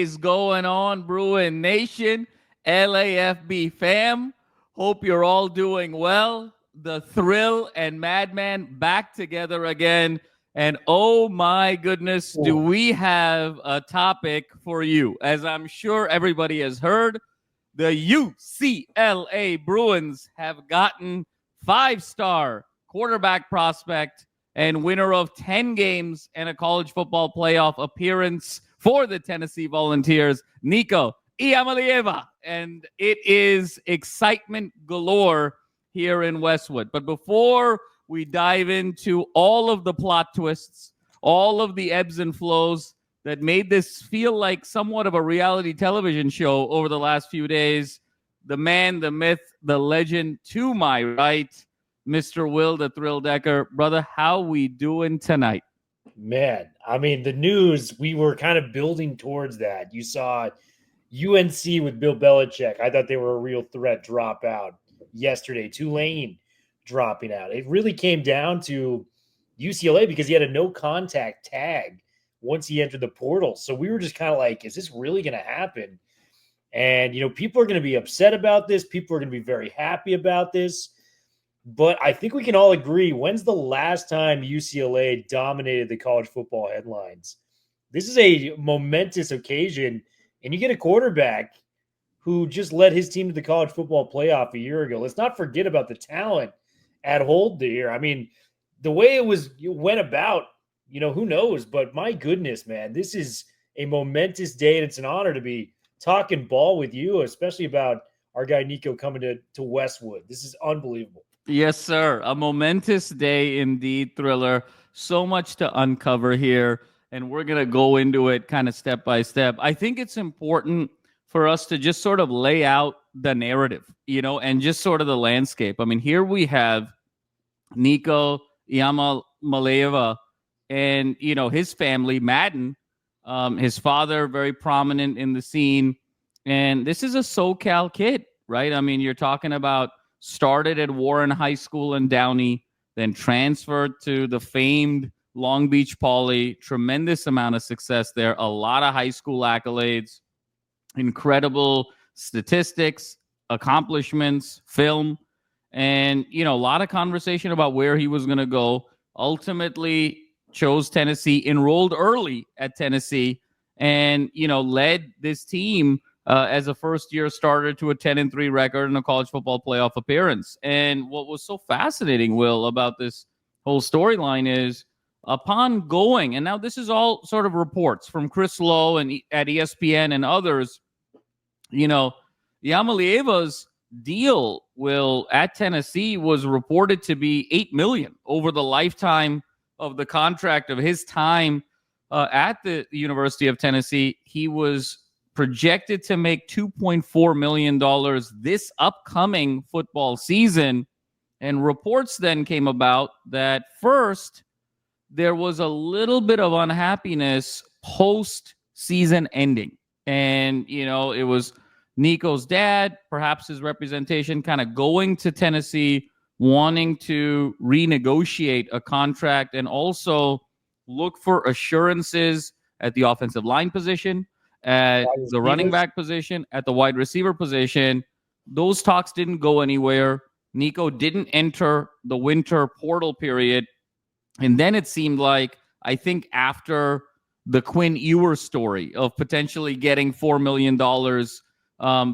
is going on, Bruin Nation, LAFB fam? Hope you're all doing well. The Thrill and Madman back together again. And oh my goodness, do we have a topic for you? As I'm sure everybody has heard, the UCLA Bruins have gotten 5-star quarterback prospect and winner of 10 games and a college football playoff appearance for the Tennessee Volunteers, Nico Iamaleava. And it is excitement galore here in Westwood. But before we dive into all of the plot twists, all of the ebbs and flows that made this feel like somewhat of a reality television show over the last few days, the man, the myth, the legend to my right, Mr. Will the Thrill Decker. Brother, how we doing tonight? Man, I mean, the news, we were kind of building towards that. You saw UNC with Bill Belichick. I thought they were a real threat drop out yesterday. Tulane dropping out. It really came down to UCLA because he had a no contact tag once he entered the portal. So we were just kind of like, is this really going to happen? And, people are going to be upset about this. People are going to be very happy about this. But I think we can all agree, when's the last time UCLA dominated the college football headlines? This is a momentous occasion, and you get a quarterback who just led his team to the college football playoff a year ago. Let's not forget about the talent at Holstege. I mean, the way it went about, who knows? But my goodness, man, this is a momentous day, and it's an honor to be talking ball with you, especially about our guy Nico coming to Westwood. This is unbelievable. Yes, sir. A momentous day indeed, Thriller. So much to uncover here, and we're going to go into it kind of step by step. I think it's important for us to just sort of lay out the narrative, and just sort of the landscape. I mean, here we have Nico Iamaleava and, his family, Madden, his father, very prominent in the scene. And this is a SoCal kid, right? I mean, you're talking about started at Warren High School in Downey, then transferred to the famed Long Beach Poly. Tremendous amount of success there. A lot of high school accolades, incredible statistics, accomplishments, film, and, a lot of conversation about where he was going to go. Ultimately chose Tennessee, enrolled early at Tennessee, and, led this team as a first-year starter to a 10-3 record and a college football playoff appearance. And what was so fascinating, Will, about this whole storyline is upon going, and now this is all sort of reports from Chris Lowe and at ESPN and others, Iamaleava's deal, Will, at Tennessee was reported to be $8 million over the lifetime of the contract of his time at the University of Tennessee. He was projected to make $2.4 million this upcoming football season. And reports then came about that first, there was a little bit of unhappiness post-season ending. And, it was Nico's dad, perhaps his representation, kind of going to Tennessee, wanting to renegotiate a contract and also look for assurances at the offensive line position, at the running back position, at the wide receiver position. Those talks didn't go anywhere. Nico didn't enter the winter portal period. And then it seemed like, I think after the Quinn Ewers story of potentially getting $4 million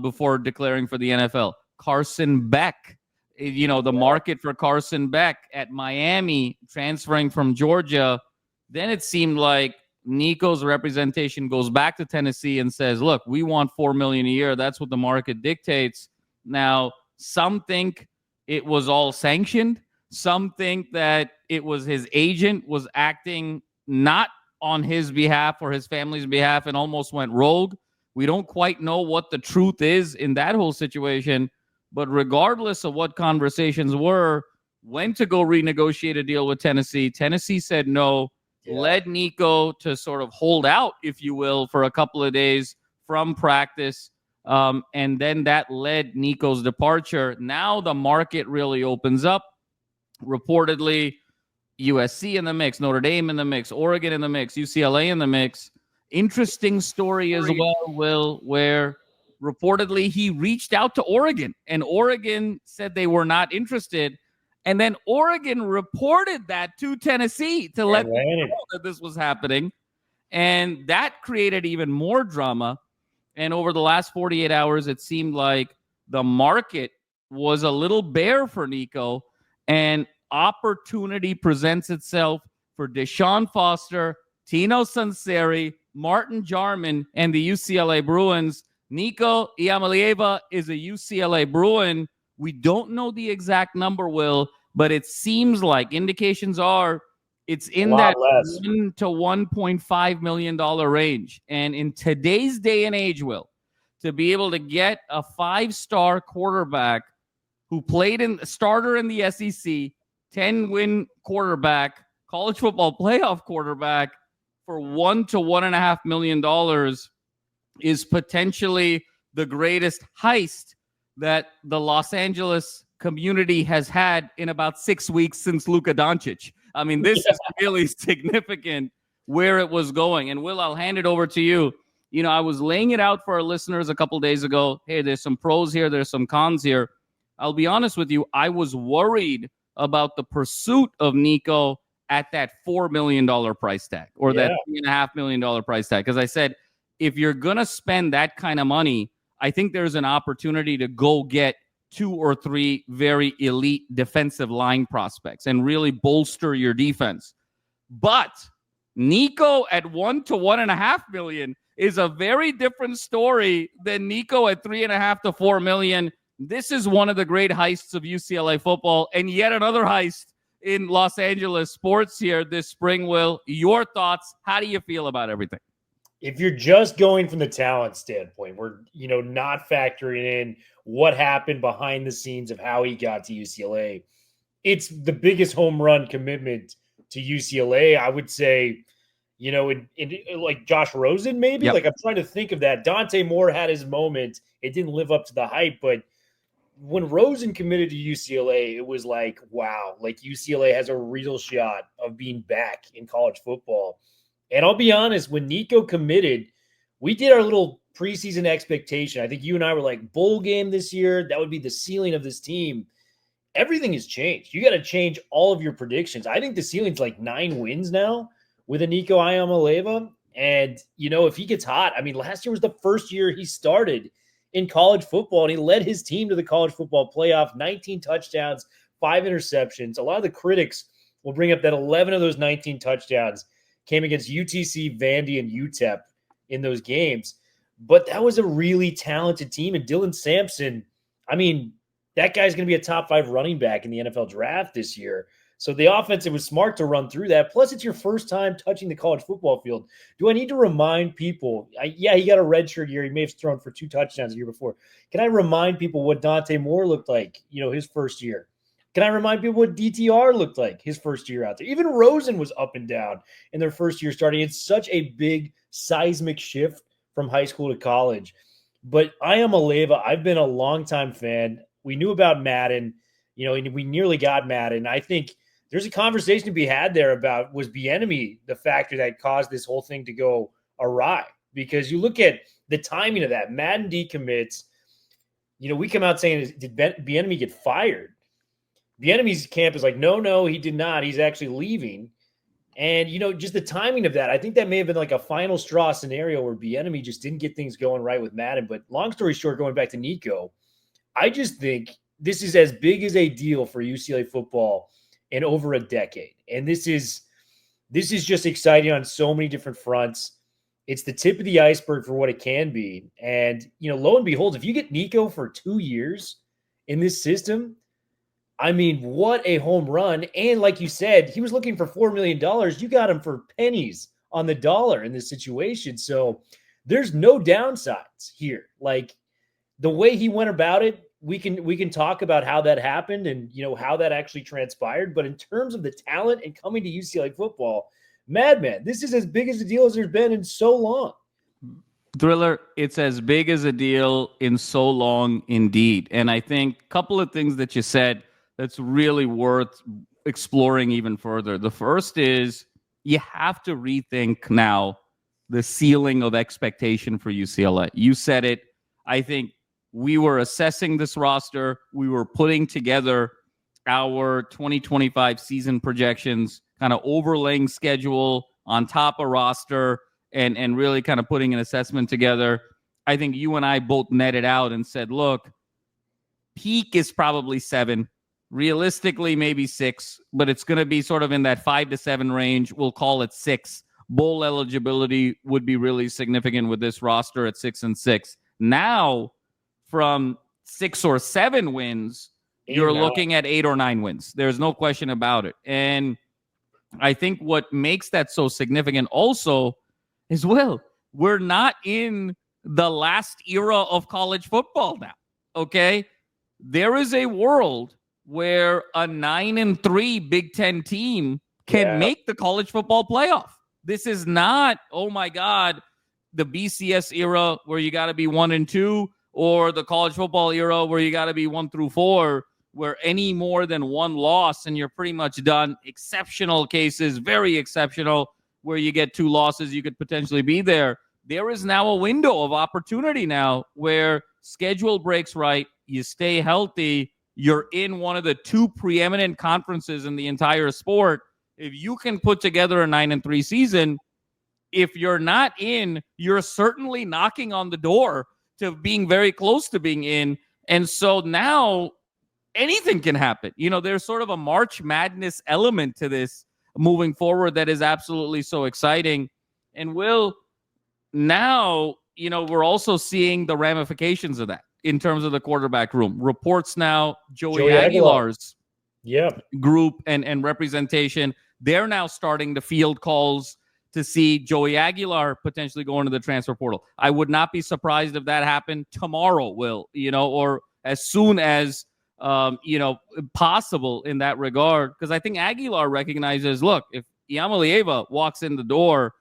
before declaring for the NFL, Carson Beck, the market for Carson Beck at Miami, transferring from Georgia, then it seemed like Nico's representation goes back to Tennessee and says, look, we want $4 million a year. That's what the market dictates. Now, some think it was all sanctioned. Some think that it was his agent was acting not on his behalf or his family's behalf and almost went rogue. We don't quite know what the truth is in that whole situation. But regardless of what conversations were, went to go renegotiate a deal with Tennessee. Tennessee said no. Led Nico to sort of hold out, if you will, for a couple of days from practice. And then that led Nico's departure. Now the market really opens up. Reportedly, USC in the mix, Notre Dame in the mix, Oregon in the mix, UCLA in the mix. interesting story as well, Will, where reportedly he reached out to Oregon, and Oregon said they were not interested. And then Oregon reported that to Tennessee to let them know that this was happening. And that created even more drama. And over the last 48 hours, it seemed like the market was a little bare for Nico, and opportunity presents itself for Deshaun Foster, Tino Sunseri, Martin Jarman, and the UCLA Bruins. Nico Iamaleava is a UCLA Bruin. We don't know the exact number, Will, but it seems like indications are it's in that $1 to $1.5 million range. And in today's day and age, Will, to be able to get a 5-star quarterback who played in starter in the SEC, 10-win quarterback, college football playoff quarterback for $1 to $1.5 million is potentially the greatest heist that the Los Angeles community has had in about 6 weeks since Luka Doncic. I mean, this is really significant where it was going. And Will, I'll hand it over to you. You know, I was laying it out for our listeners a couple days ago. Hey, there's some pros here. There's some cons here. I'll be honest with you. I was worried about the pursuit of Nico at that $4 million price tag or that $3.5 million price tag. Because I said, if you're going to spend that kind of money, I think there's an opportunity to go get 2 or 3 very elite defensive line prospects and really bolster your defense. But Nico at $1 to $1.5 million is a very different story than Nico at $3.5 to $4 million. This is one of the great heists of UCLA football, and yet another heist in Los Angeles sports here this spring. Will, your thoughts? How do you feel about everything? If you're just going from the talent standpoint, we're not factoring in what happened behind the scenes of how he got to UCLA. It's the biggest home run commitment to UCLA, I would say. In like Josh Rosen, maybe. Yep. Like I'm trying to think of that. Dante Moore had his moment. It didn't live up to the hype, but when Rosen committed to UCLA, it was like, wow, like UCLA has a real shot of being back in college football. And I'll be honest, when Nico committed, we did our little preseason expectation. I think you and I were like, bowl game this year, that would be the ceiling of this team. Everything has changed. You got to change all of your predictions. I think the ceiling's like 9 wins now with a Nico Iamaleava. And, if he gets hot, I mean, last year was the first year he started in college football, and he led his team to the college football playoff, 19 touchdowns, 5 interceptions. A lot of the critics will bring up that 11 of those 19 touchdowns came against UTC, Vandy, and UTEP in those games. But that was a really talented team. And Dylan Sampson, I mean, that guy's going to be a top 5 running back in the NFL draft this year. So the offense, it was smart to run through that. Plus, it's your first time touching the college football field. Do I need to remind people? He got a redshirt year. He may have thrown for 2 touchdowns the year before. Can I remind people what Dante Moore looked like, his first year? Can I remind people what DTR looked like his first year out there? Even Rosen was up and down in their first year starting. It's such a big seismic shift from high school to college. But Iamaleava, I've been a longtime fan. We knew about Madden, we nearly got Madden. I think there's a conversation to be had there about, was Bieniemy the factor that caused this whole thing to go awry? Because you look at the timing of that. Madden decommits. We come out saying, did Bieniemy get fired? Bieniemy's camp is like, no, he did not. He's actually leaving. And, just the timing of that, I think that may have been like a final straw scenario where Bieniemy just didn't get things going right with Madden. But long story short, going back to Nico, I just think this is as big as a deal for UCLA football in over a decade. And this is just exciting on so many different fronts. It's the tip of the iceberg for what it can be. And, lo and behold, if you get Nico for 2 years in this system, I mean, what a home run. And like you said, he was looking for $4 million. You got him for pennies on the dollar in this situation. So there's no downsides here. Like the way he went about it, we can talk about how that happened and, how that actually transpired. But in terms of the talent and coming to UCLA football, Madman, this is as big as a deal as there's been in so long. Thriller, it's as big as a deal in so long indeed. And I think a couple of things that you said that's really worth exploring even further. The first is you have to rethink now the ceiling of expectation for UCLA. You said it. I think we were assessing this roster. We were putting together our 2025 season projections, kind of overlaying schedule on top of roster and really kind of putting an assessment together. I think you and I both netted out and said, look, peak is probably 7. Realistically, maybe 6, but it's going to be sort of in that 5 to 7 range. We'll call it 6. Bowl eligibility would be really significant with this roster at 6-6. Now, from 6 or 7 wins, you're looking at 8 or 9 wins. There's no question about it. And I think what makes that so significant also is, well, we're not in the last era of college football now, okay? There is a world where a 9-3 Big Ten team can make the college football playoff. This is not, oh my God, the BCS era where you got to be 1-2, or the college football era where you got to be 1-4, where any more than one loss and you're pretty much done. Exceptional cases, very exceptional, where you get 2 losses, you could potentially be there. There is now a window of opportunity now where schedule breaks right, you stay healthy, you're in one of the 2 preeminent conferences in the entire sport. If you can put together a 9-3 season, if you're not in, you're certainly knocking on the door to being very close to being in. And so now anything can happen. You know, there's sort of a March Madness element to this moving forward that is absolutely so exciting. And now, you know, we're also seeing the ramifications of that in terms of the quarterback room. Reports now, Joey Aguilar's group and representation, they're now starting to field calls to see Joey Aguilar potentially going to the transfer portal. I would not be surprised if that happened tomorrow, or as soon as, possible in that regard. Because I think Aguilar recognizes, look, if Iamaleava walks in the door,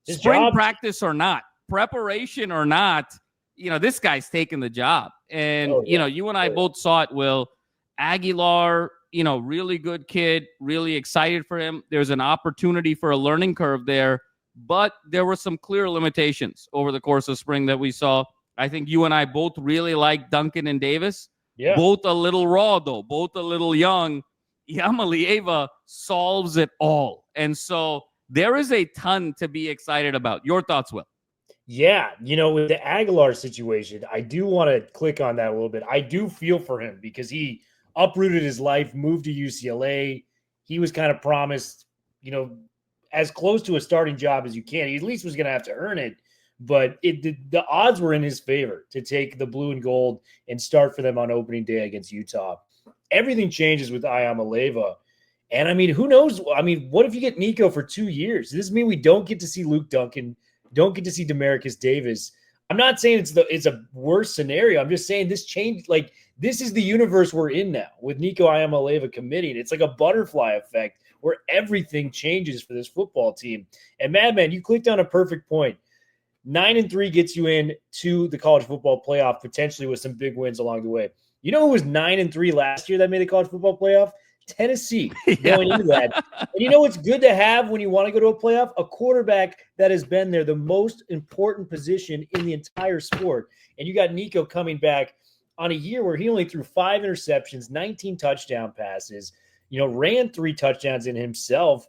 spring practice or not, preparation or not, this guy's taking the job. And, you and I both saw it, Will. Aguilar, really good kid, really excited for him. There's an opportunity for a learning curve there, but there were some clear limitations over the course of spring that we saw. I think you and I both really like Duncan and Davis. Yeah. Both a little raw, though, both a little young. Iamaleava solves it all. And so there is a ton to be excited about. Your thoughts, Will? Yeah, with the Aguilar situation, I do want to click on that a little bit. I do feel for him because he uprooted his life, moved to UCLA. He was kind of promised, as close to a starting job as you can. He at least was going to have to earn it, but the odds were in his favor to take the blue and gold and start for them on opening day against Utah. Everything changes with Iamaleava. And, who knows? What if you get Nico for 2 years? Does this mean we don't get to see Luke Duncan, don't get to see Demarcus Davis? I'm not saying it's a worse scenario. I'm just saying this changed. Like, this is the universe we're in now with Nico Iamaleava committing. It's like a butterfly effect where everything changes for this football team. And Madman, you clicked on a perfect point. 9-3 gets you in to the college football playoff, potentially with some big wins along the way. You know who was 9-3 last year that made the college football playoff? Tennessee going into that. And what's good to have when you want to go to a playoff? A quarterback that has been there, the most important position in the entire sport. And you got Nico coming back on a year where he only threw 5 interceptions, 19 touchdown passes, ran 3 touchdowns in himself.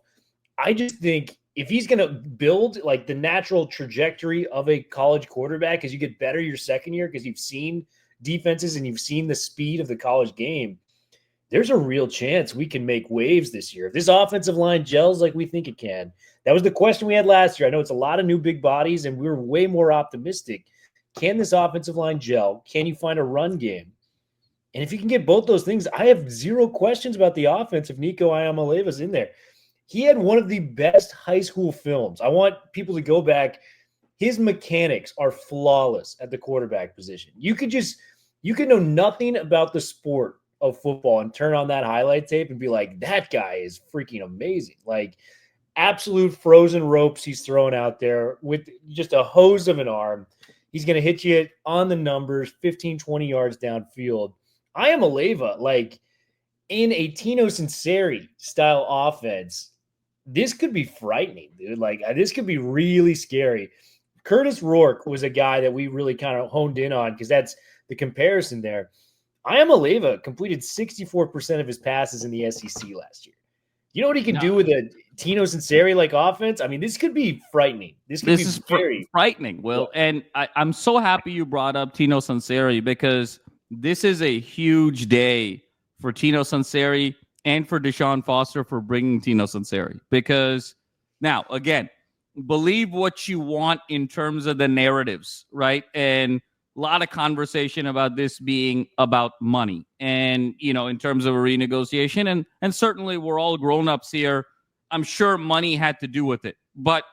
I just think if he's going to build like the natural trajectory of a college quarterback as you get better your second year because you've seen defenses and you've seen the speed of the college game, there's a real chance we can make waves this year. If this offensive line gels like we think it can. That was the question we had last year. I know it's a lot of new big bodies, and we were way more optimistic. Can this offensive line gel? Can you find a run game? And if you can get both those things, I have zero questions about the offense if Nico Iamaleava's in there. He had one of the best high school films. I want people to go back. His mechanics are flawless at the quarterback position. You could know nothing about the sport of football and turn on that highlight tape and be like, that guy is freaking amazing. Like, absolute frozen ropes he's throwing out there with just a hose of an arm. He's going to hit you on the numbers, 15, 20 yards downfield. Iamaleava, like, in a Tino Sinceri style offense, this could be frightening, dude. Like, this could be really scary. Curtis Rourke was a guy that we really kind of honed in on because that's the comparison there. Iamaleava completed 64% of his passes in the SEC last year. You know what he can do with a Tino Sunseri-like offense? I mean, this could be frightening. This is very frightening, Will. Yeah. And I'm so happy you brought up Tino Sunseri because this is a huge day for Tino Sunseri and for Deshaun Foster for bringing Tino Sunseri. Because now, again, believe what you want in terms of the narratives, right? And a lot of conversation about this being about money and, in terms of a renegotiation. And certainly we're all grown-ups here. I'm sure money had to do with it. But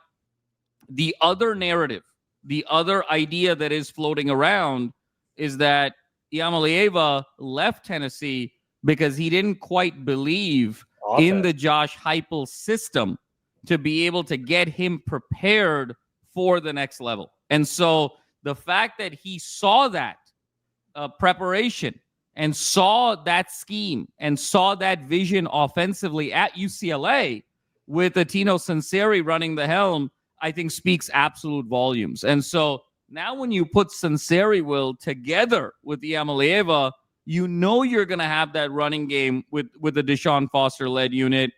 the other narrative, the other idea that is floating around is that Iamaleava left Tennessee because he didn't quite believe in the Josh Heupel system to be able to get him prepared for the next level. And so the fact that he saw that preparation and saw that scheme and saw that vision offensively at UCLA with Tino Sunseri running the helm, I think speaks absolute volumes. And so now when you put Sunseri, Will, together with Iamaleava, you're going to have that running game with the Deshaun Foster-led unit.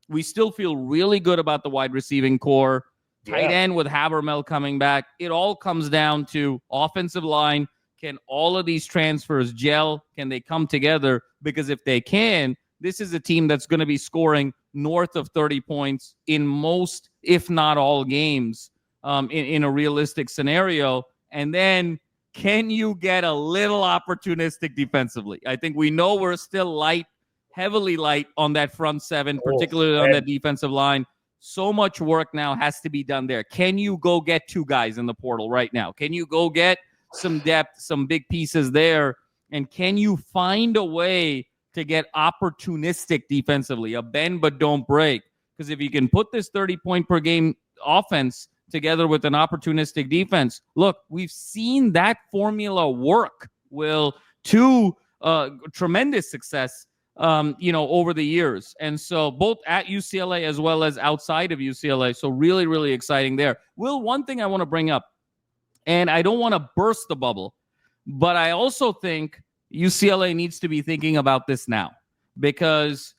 We still feel really good about the wide receiving core. Tight end with Habermel coming back. It all comes down to offensive line. Can all of these transfers gel? Can they come together? Because if they can, this is a team that's going to be scoring north of 30 points in most, if not all, games in a realistic scenario. And then can you get a little opportunistic defensively? I think we know we're still heavily light on that front seven, particularly on that defensive line. So much work now has to be done there. Can you go get two guys in the portal right now? Can you go get some depth, some big pieces there? And can you find a way to get opportunistic defensively, a bend but don't break? Because if you can put this 30-point per game offense together with an opportunistic defense, look, we've seen that formula work, Will, to tremendous success over the years. And so both at UCLA as well as outside of UCLA. So really, really exciting there. Will, one thing I want to bring up, and I don't want to burst the bubble, but I also think UCLA needs to be thinking about this now, because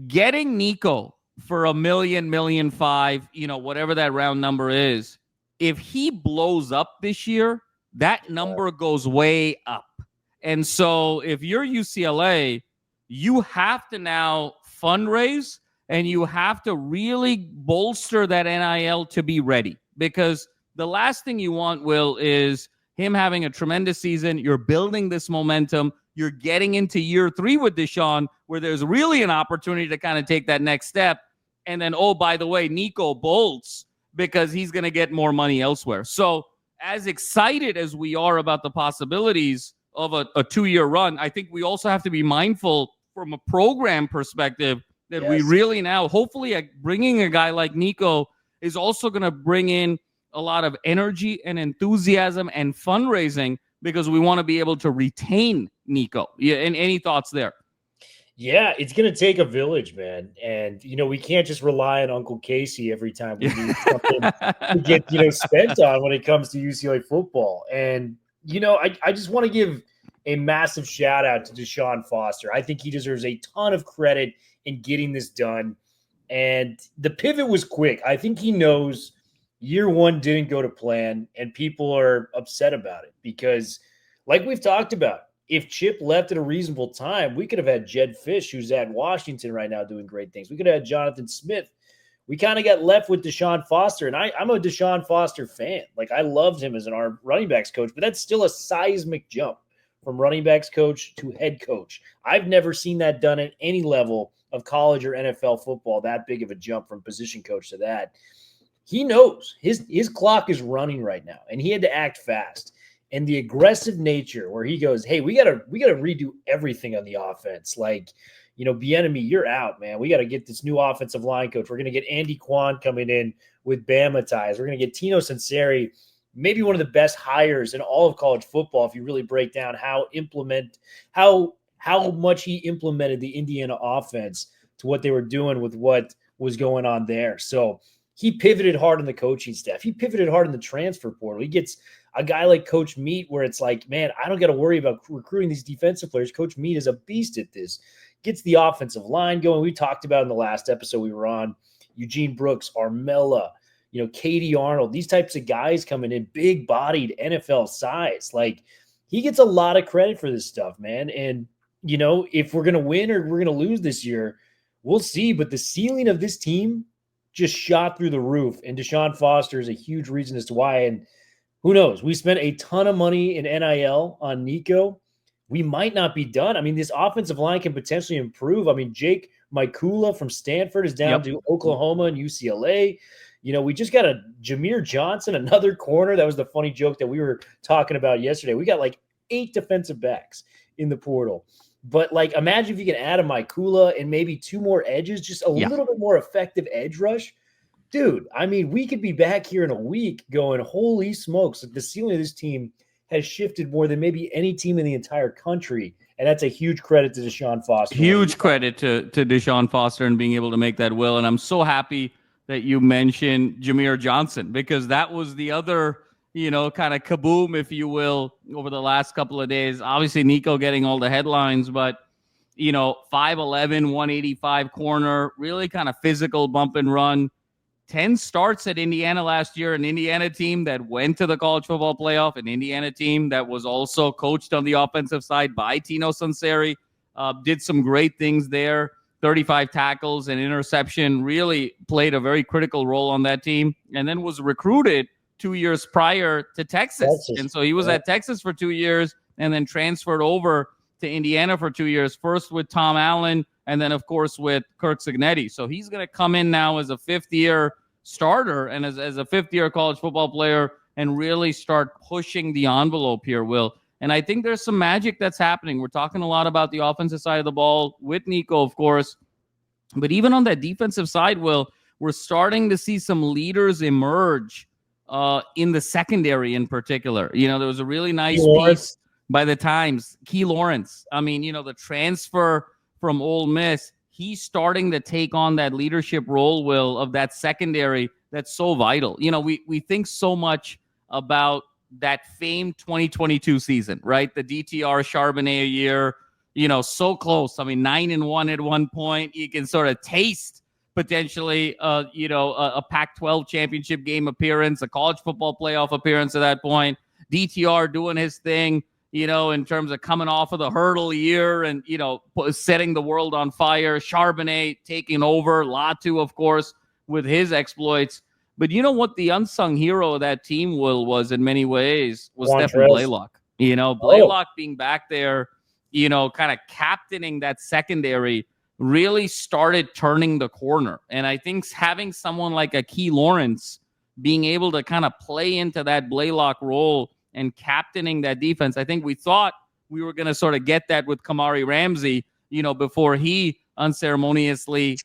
getting Nico for $1 million, $1.5 million, whatever that round number is, if he blows up this year, that number goes way up. And so if you're UCLA, you have to now fundraise and you have to really bolster that NIL to be ready, because the last thing you want, Will, is him having a tremendous season. You're building this momentum. You're getting into year 3 with Deshaun, where there's really an opportunity to kind of take that next step. And then, oh, by the way, Nico bolts because he's going to get more money elsewhere. So as excited as we are about the possibilities of a 2-year run, I think we also have to be mindful from a program perspective that we really now, hopefully bringing a guy like Nico is also going to bring in a lot of energy and enthusiasm and fundraising, because we want to be able to retain Nico. Yeah, and any thoughts there? Yeah, it's going to take a village, man. And, we can't just rely on Uncle Casey every time we need something to get, spent on when it comes to UCLA football. And, I just want to give a massive shout out to Deshaun Foster. I think he deserves a ton of credit in getting this done. And the pivot was quick. I think he knows year 1 didn't go to plan, and people are upset about it because, like we've talked about, if Chip left at a reasonable time, we could have had Jed Fish, who's at Washington right now doing great things. We could have had Jonathan Smith. We kind of got left with Deshaun Foster, and I'm a Deshaun Foster fan. Like, I loved him as our running backs coach, but that's still a seismic jump from running backs coach to head coach. I've never seen that done at any level of college or NFL football, that big of a jump from position coach to that. He knows his clock is running right now, and he had to act fast. And the aggressive nature where he goes, hey, we gotta redo everything on the offense. Like, Bieniemy, you're out, man. We got to get this new offensive line coach. We're going to get Andy Kwan coming in with Bama ties. We're going to get Tino Sunseri, maybe one of the best hires in all of college football, if you really break down how much he implemented the Indiana offense to what they were doing with what was going on there. So he pivoted hard on the coaching staff. He pivoted hard in the transfer portal. He gets a guy like Coach Meat where it's like, man, I don't got to worry about recruiting these defensive players. Coach Meat is a beast at this. Gets the offensive line going. We talked about in the last episode we were on, Eugene Brooks, Armella, Katie Arnold, these types of guys coming in, big-bodied NFL size. Like, he gets a lot of credit for this stuff, man. And, if we're going to win or we're going to lose this year, we'll see. But the ceiling of this team just shot through the roof, and Deshaun Foster is a huge reason as to why. And who knows? We spent a ton of money in NIL on Nico. We might not be done. I mean, this offensive line can potentially improve. I mean, J.Michael from Stanford is down to Oklahoma and UCLA. We just got a Jameer Johnson, another corner. That was the funny joke that we were talking about yesterday. We got like 8 defensive backs in the portal. But, imagine if you can add a Michael and maybe 2 more edges, just a little bit more effective edge rush. Dude, I mean, we could be back here in a week going, holy smokes. The ceiling of this team has shifted more than maybe any team in the entire country. And that's a huge credit to Deshaun Foster. Huge credit to Deshaun Foster and being able to make that will. And I'm so happy that you mentioned Jameer Johnson, because that was the other, kind of kaboom, if you will, over the last couple of days. Obviously, Nico getting all the headlines, but, 5'11", 185 corner, really kind of physical bump and run. 10 starts at Indiana last year, an Indiana team that went to the college football playoff, an Indiana team that was also coached on the offensive side by Tino Sunseri, did some great things there. 35 tackles and interception, really played a very critical role on that team, and then was recruited 2 years prior to Texas. And so he was at Texas for 2 years and then transferred over to Indiana for 2 years, first with Tom Allen and then, of course, with Kirk Cignetti. So he's going to come in now as a fifth-year starter and as a fifth-year college football player and really start pushing the envelope here, Will. And I think there's some magic that's happening. We're talking a lot about the offensive side of the ball with Nico, of course. But even on that defensive side, Will, we're starting to see some leaders emerge in the secondary in particular. There was a really nice piece by the Times. Key Lawrence. I mean, the transfer from Ole Miss, he's starting to take on that leadership role, Will, of that secondary that's so vital. We think so much about that famed 2022 season, right? The DTR Charbonnet year, so close. I mean, 9-1 at one point. You can sort of taste potentially, a Pac-12 championship game appearance, a college football playoff appearance at that point. DTR doing his thing, in terms of coming off of the hurdle year and, setting the world on fire. Charbonnet taking over. Latu, of course, with his exploits. But you know what the unsung hero of that team, Will, was in many ways was Stephen Blaylock. Blaylock being back there, kind of captaining that secondary really started turning the corner. And I think having someone like a Key Lawrence being able to kind of play into that Blaylock role and captaining that defense, I think we thought we were going to sort of get that with Kamari Ramsey, before he unceremoniously,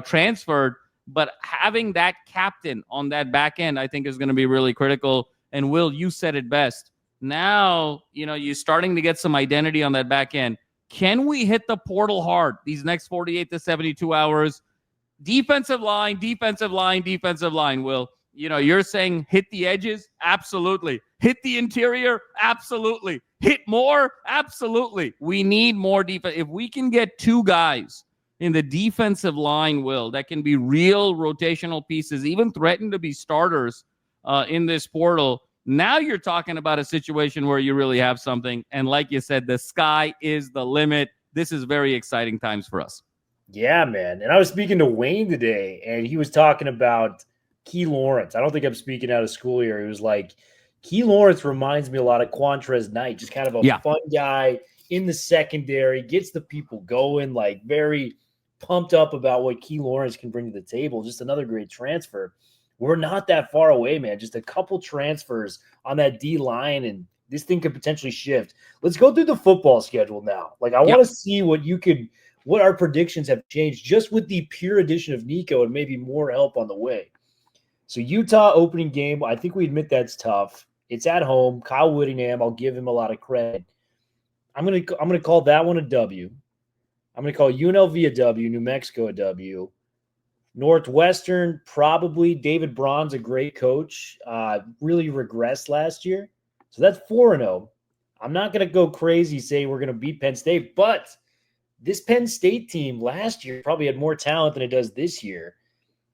transferred. But having that captain on that back end, I think, is going to be really critical. And Will, you said it best. Now, you're starting to get some identity on that back end. Can we hit the portal hard these next 48 to 72 hours? Defensive line, Will. You're saying hit the edges? Absolutely. Hit the interior? Absolutely. Hit more? Absolutely. We need more defense. If we can get 2 guys in the defensive line, Will, that can be real rotational pieces, even threaten to be starters in this portal, now you're talking about a situation where you really have something. And like you said, the sky is the limit. This is very exciting times for us. Yeah, man. And I was speaking to Wayne today, and he was talking about Key Lawrence. I don't think I'm speaking out of school here. He was like, Key Lawrence reminds me a lot of Quantrez Knight, just kind of a fun guy in the secondary, gets the people going, like very pumped up about what Key Lawrence can bring to the table. Just another great transfer. We're not that far away, man. Just a couple transfers on that D line, and this thing could potentially shift. Let's go through the football schedule now. Like, I want to see what our predictions have changed just with the pure addition of Nico and maybe more help on the way. So Utah opening game, I think we admit that's tough. It's at home. Kyle Whittingham, I'll give him a lot of credit. I'm gonna call that one a W. I'm gonna call UNLV a W, New Mexico a W. Northwestern, probably David Braun's a great coach. Really regressed last year. So that's 4-0. I'm not going to go crazy, say we're going to beat Penn State, but this Penn State team last year probably had more talent than it does this year.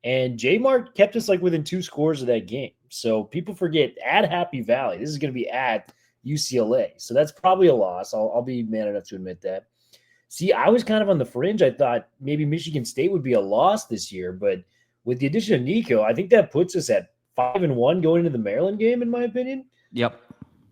And J.Mark kept us like within 2 scores of that game. So people forget, at Happy Valley, this is going to be at UCLA. So that's probably a loss. I'll be man enough to admit that. See, I was kind of on the fringe. I thought maybe Michigan State would be a loss this year, but with the addition of Nico, I think that puts us at 5-1 going into the Maryland game, in my opinion. Yep.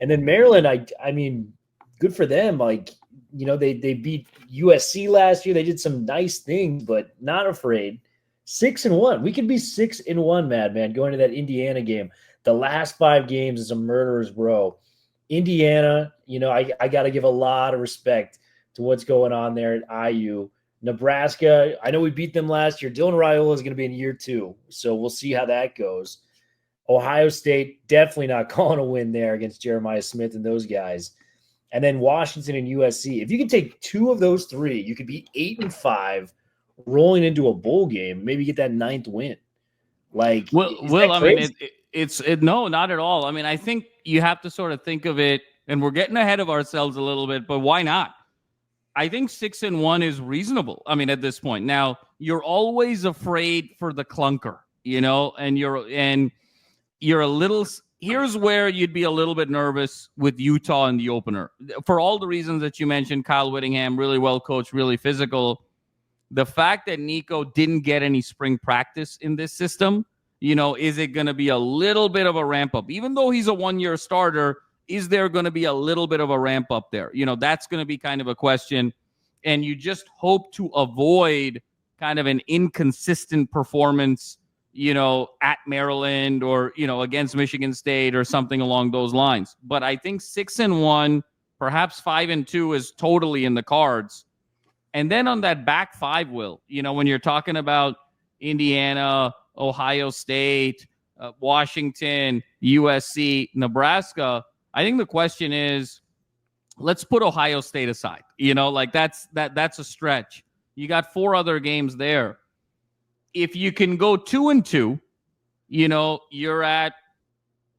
And then Maryland, I mean, good for them. Like, you know, they beat USC last year. They did some nice things, but not afraid. 6-1. We could be 6-1, Madman, going to that Indiana game. The last 5 games is a murderer's row. Indiana, you know, I got to give a lot of respect to what's going on there at IU. Nebraska, I know we beat them last year. Dylan Raiola is going to be in year 2, so we'll see how that goes. Ohio State, definitely not calling a win there against Jeremiah Smith and those guys. And then Washington and USC. If you can take 2 of those 3, you could be 8-5, rolling into a bowl game, maybe get that 9th win. Like, well, I mean, it's no, not at all. I mean, I think you have to sort of think of it, and we're getting ahead of ourselves a little bit, but why not? I think 6-1 is reasonable. I mean, at this point, now you're always afraid for the clunker, you know, and you're a little. Here's where you'd be a little bit nervous with Utah in the opener for all the reasons that you mentioned. Kyle Whittingham, really well coached, really physical. The fact that Nico didn't get any spring practice in this system, you know, is it going to be a little bit of a ramp up? Even though he's a 1-year starter, is there going to be a little bit of a ramp up there? You know, that's going to be kind of a question. And you just hope to avoid kind of an inconsistent performance, you know, at Maryland or, you know, against Michigan State or something along those lines. But I think 6-1, perhaps 5-2 is totally in the cards. And then on that back 5, Will, you know, when you're talking about Indiana, Ohio State, Washington, USC, Nebraska, I think the question is, let's put Ohio State aside. You know, like that's a stretch. You got 4 other games there. If you can go 2-2, you know, you're at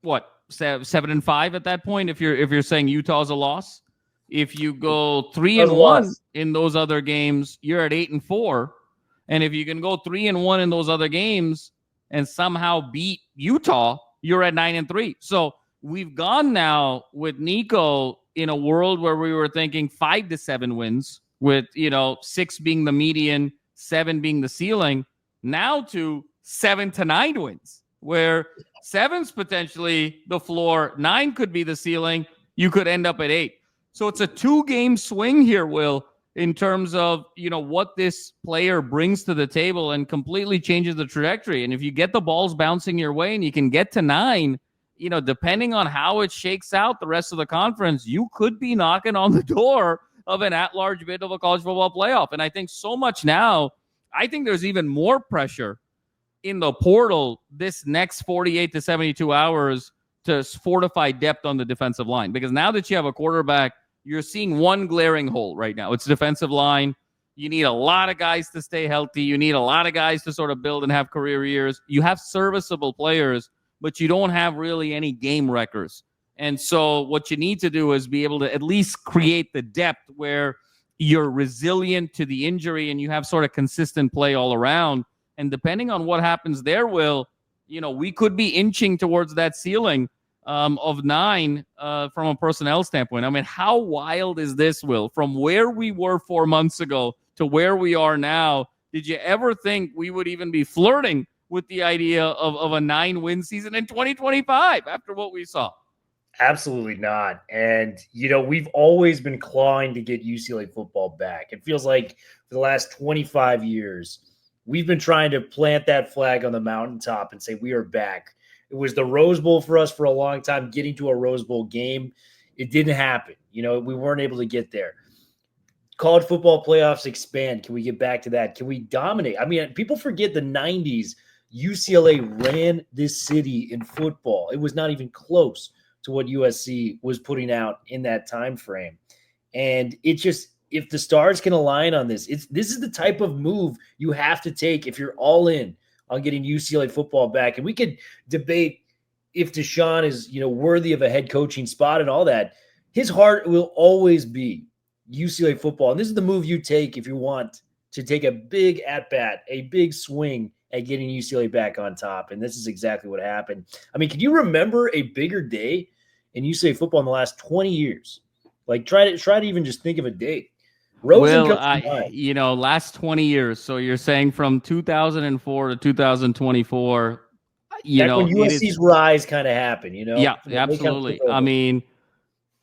what, 7-5 at that point. If you're saying Utah's a loss, if you go 3-1 in those other games, you're at 8-4. And if you can go 3-1 in those other games and somehow beat Utah, you're at 9-3. So we've gone now with Nico in a world where we were thinking 5 to 7 wins, with, you know, 6 being the median, 7 being the ceiling, now to 7 to 9 wins, where 7's potentially the floor, 9 could be the ceiling. You could end up at 8. So it's a 2-game swing here, Will, in terms of, you know, what this player brings to the table and completely changes the trajectory. And if you get the balls bouncing your way and you can get to 9, you know, depending on how it shakes out the rest of the conference, you could be knocking on the door of an at-large bid of a college football playoff. And I think so much now, I think there's even more pressure in the portal this next 48 to 72 hours to fortify depth on the defensive line. Because now that you have a quarterback, you're seeing one glaring hole right now. It's defensive line. You need a lot of guys to stay healthy. You need a lot of guys to sort of build and have career years. You have serviceable players, but you don't have really any game wreckers. And so what you need to do is be able to at least create the depth where you're resilient to the injury and you have sort of consistent play all around. And depending on what happens there, Will, you know, we could be inching towards that ceiling of 9 from a personnel standpoint. I mean, how wild is this, Will? From where we were 4 months ago to where we are now, did you ever think we would even be flirting with the idea of a 9-win season in 2025 after what we saw? Absolutely not. And, you know, we've always been clawing to get UCLA football back. It feels like for the last 25 years, we've been trying to plant that flag on the mountaintop and say we are back. It was the Rose Bowl for us for a long time, getting to a Rose Bowl game. It didn't happen. You know, we weren't able to get there. College football playoffs expand. Can we get back to that? Can we dominate? I mean, people forget the 90s. UCLA ran this city in football. It was not even close to what USC was putting out in that time frame. And it just, if the stars can align on this, this is the type of move you have to take if you're all in on getting UCLA football back. And we could debate if Deshaun is, worthy of a head coaching spot and all that. His heart will always be UCLA football. And this is the move you take if you want to take a big at-bat, a big swing at getting UCLA back on top. And this is exactly what happened. I mean, can you remember a bigger day in UCLA football in the last 20 years? Like, try to even just think of a date. Last 20 years. So you're saying from 2004 to 2024, when USC's rise kind of happened, Yeah, absolutely. I mean,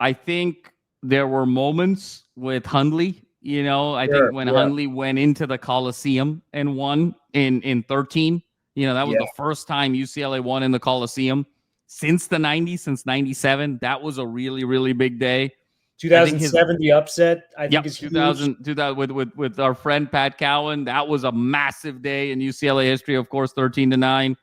I think there were moments with Hundley. I think when Hundley went into the Coliseum and won in 13, that was the first time UCLA won in the Coliseum since the 90s, since 97. That was a really, really big day. 2007, the upset, I think is 2000 with our friend Pat Cowan. That was a massive day in UCLA history, of course, 13-9.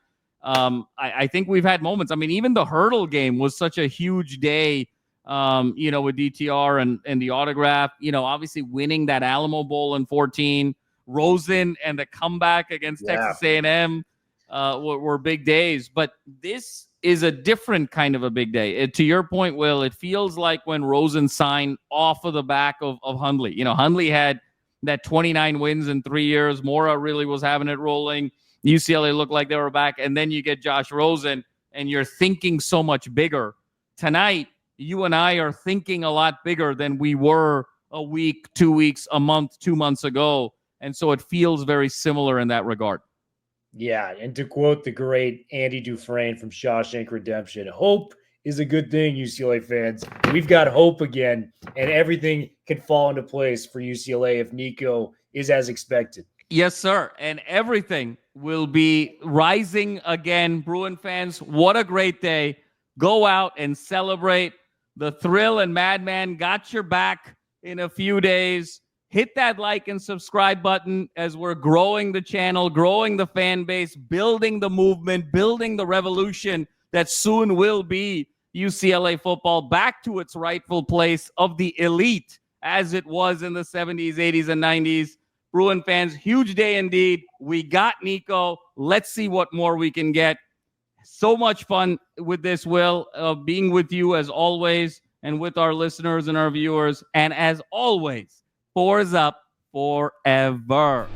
I think we've had moments. I mean, even the hurdle game was such a huge day, with DTR and the autograph, obviously winning that Alamo Bowl in 14, Rosen and the comeback against Texas A&M were big days. But this is a different kind of a big day. To your point, Will, it feels like when Rosen signed off of the back of Hundley. Hundley had that 29 wins in 3 years. Mora really was having it rolling. UCLA looked like they were back. And then you get Josh Rosen, and you're thinking so much bigger. Tonight, you and I are thinking a lot bigger than we were a week, 2 weeks, a month, 2 months ago. And so it feels very similar in that regard. Yeah, and to quote the great Andy Dufresne from Shawshank Redemption, hope is a good thing, UCLA fans. We've got hope again, and everything can fall into place for UCLA if Nico is as expected. Yes, sir, and everything will be rising again. Bruin fans, what a great day. Go out and celebrate. The Thrill and Madman got your back in a few days. Hit that like and subscribe button as we're growing the channel, growing the fan base, building the movement, building the revolution that soon will be UCLA football back to its rightful place of the elite as it was in the 70s, 80s, and 90s. Bruin fans, huge day indeed. We got Nico. Let's see what more we can get. So much fun with this, Will, being with you as always and with our listeners and our viewers. And as always, Fours up forever.